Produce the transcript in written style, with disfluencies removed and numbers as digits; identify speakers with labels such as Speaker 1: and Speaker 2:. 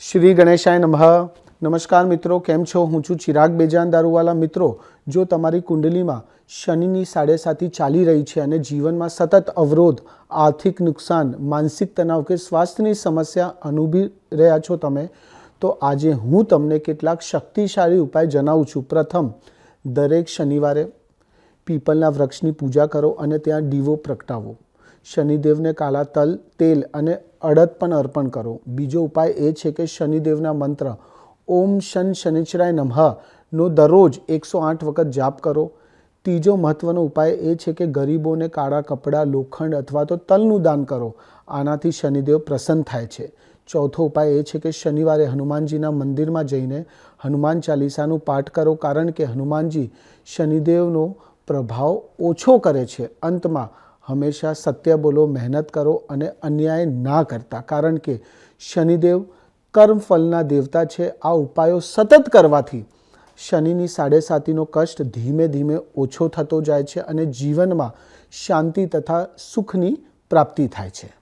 Speaker 1: શ્રી ગણેશાય નમઃ। નમસ્કાર મિત્રો, કેમ છો? હું છું ચિરાગ બેજાન દારૂવાલા। મિત્રો, જો તમારી કુંડલીમાં શનિની 7.5 ચાલી રહી છે અને જીવનમાં સતત અવરોધ, આર્થિક નુકસાન, માનસિક તણાવ કે સ્વાસ્થ્યની સમસ્યા અનુભવી રહ્યા છો તમે, તો આજે હું તમને કેટલાક શક્તિશાળી ઉપાય જણાવું છું। પ્રથમ, દરેક શનિવારે પીપલના વૃક્ષની પૂજા કરો અને ત્યાં દીવો પ્રગટાવો। શનિદેવને કાળા તલ, તેલ અને અડદ પણ અર્પણ કરો। બીજો ઉપાય એ છે કે શનિદેવના મંત્ર ઓમ શન શનિશ્ચરાય નમઃ નો દરરોજ 108 વખત જાપ કરો। ત્રીજો મહત્વનો ઉપાય એ છે કે ગરીબોને કાળા કપડાં, લોખંડ અથવા તો તલનું દાન કરો। આનાથી શનિદેવ પ્રસન્ન થાય છે। ચોથો ઉપાય એ છે કે શનિવારે હનુમાનજીના મંદિરમાં જઈને હનુમાન ચાલીસાનું પાઠ કરો, કારણ કે હનુમાનજી શનિદેવનો પ્રભાવ ઓછો કરે છે। અંતમાં, હંમેશા સત્ય બોલો, મહેનત કરો અને અન્યાય ના કરતા, કારણ કે શનિદેવ કર્મફળના દેવતા છે। આ ઉપાયો સતત કરવાથી શનિની 7.5નો કષ્ટ ધીમે ધીમે ઓછો થતો જાય છે અને જીવનમાં શાંતિ તથા સુખની પ્રાપ્તિ થાય છે।